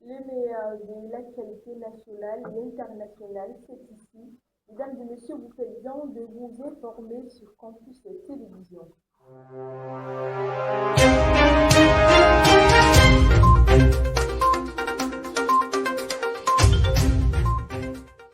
Le meilleur de l'actualité nationale et internationale, c'est ici. Mesdames et messieurs, vous faites bien de vous informer sur Campus Télévision.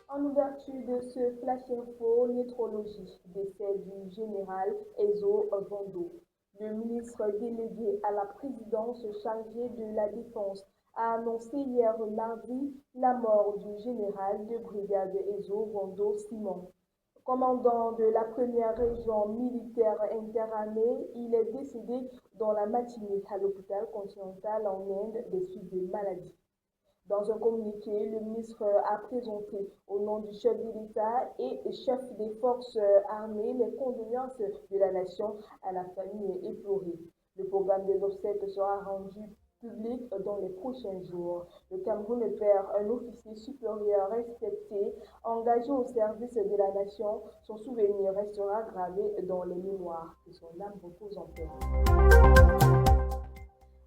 En ouverture de ce flash info, nétrologie, décès du général Ezo Vando. Le ministre délégué à la présidence chargé de la Défense a annoncé hier mardi la mort du général de brigade Ezo Vando Simon. Commandant de la première région militaire interarmée, il est décédé dans la matinée à l'hôpital continental en Inde des suites de maladie. Dans un communiqué, le ministre a présenté au nom du chef de l'État et chef des forces armées les condoléances de la nation à la famille éplorée. Le programme des obsèques sera rendu public dans les prochains jours. Le Cameroun perd un officier supérieur respecté, engagé au service de la nation. Son souvenir restera gravé dans les mémoires et son âme repose en paix.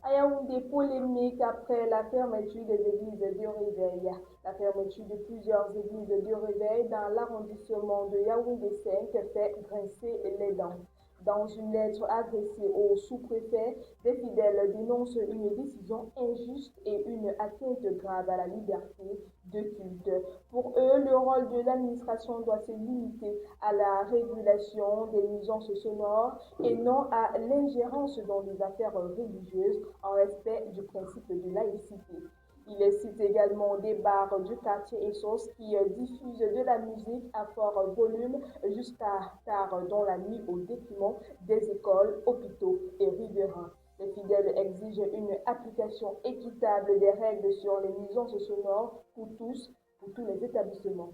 À Yaoundé, polémique après la fermeture des églises de réveil. La fermeture de plusieurs églises de réveil dans l'arrondissement de Yaoundé 5 fait grincer les dents. Dans une lettre adressée au sous-préfet, des fidèles dénoncent une décision injuste et une atteinte grave à la liberté de culte. Pour eux, le rôle de l'administration doit se limiter à la régulation des nuisances sonores et non à l'ingérence dans les affaires religieuses en respect du principe de laïcité. Il cite également des bars du quartier Essos qui diffusent de la musique à fort volume jusqu'à tard dans la nuit au détriment des écoles, hôpitaux et riverains. Les fidèles exigent une application équitable des règles sur les nuisances sonores pour tous les établissements.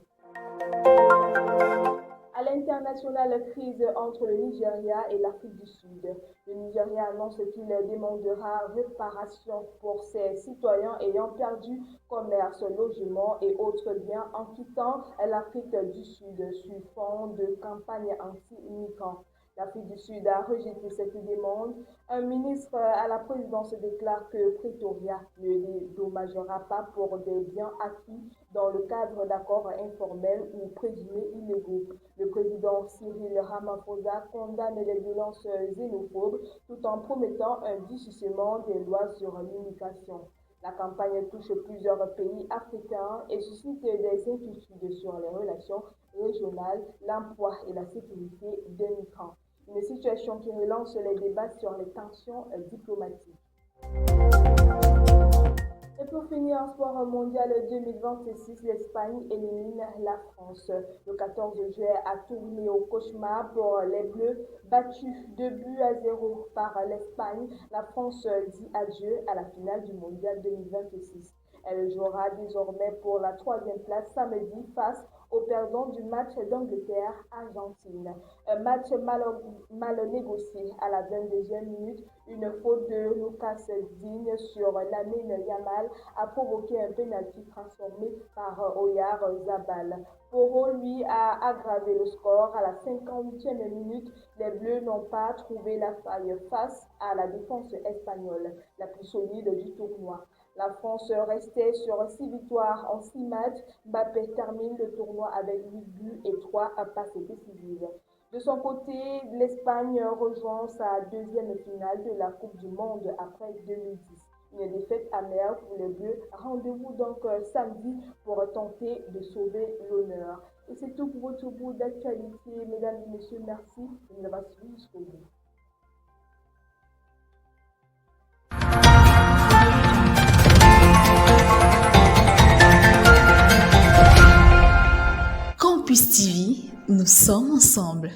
À l'international, crise entre le Nigeria et l'Afrique du Sud. Le Nigeria annonce qu'il demandera réparation pour ses citoyens ayant perdu commerce, logement et autres biens en quittant l'Afrique du Sud sur fond de campagne anti-migrants. L'Afrique du Sud a rejeté cette demande. Un ministre à la présidence déclare que Pretoria ne dédommagera pas pour des biens acquis dans le cadre d'accords informels ou présumés illégaux. Le président Cyril Ramaphosa condamne les violences xénophobes tout en promettant un durcissement des lois sur l'immigration. La campagne touche plusieurs pays africains et suscite des inquiétudes sur les relations régionales, l'emploi et la sécurité des migrants. Une situation qui relance les débats sur les tensions diplomatiques. Et pour finir, en sport mondial 2026, l'Espagne élimine la France. Le 14 juillet a tourné au cauchemar pour les Bleus, battus 2-0 par l'Espagne. La France dit adieu à la finale du mondial 2026. Elle jouera désormais pour la 3e place samedi face aux perdants du match d'Angleterre-Argentine. Un match mal négocié à la 22e minute. Une faute de Lucas Digne sur Lamine Yamal a provoqué un pénalty transformé par Oyarzabal. Poro, lui, a aggravé le score à la 58e minute. Les Bleus n'ont pas trouvé la faille face à la défense espagnole, la plus solide du tournoi. La France restait sur 6 victoires en 6 matchs. Mbappé termine le tournoi avec 8 buts et 3 passes décisives. De son côté, l'Espagne rejoint sa 2e finale de la Coupe du Monde après 2010. Une défaite amère pour les Bleus. Rendez-vous donc samedi pour tenter de sauver l'honneur. Et c'est tout pour votre bout d'actualité, mesdames et messieurs. Merci de nous avoir suivis jusqu'au bout. Campus TV, nous sommes ensemble.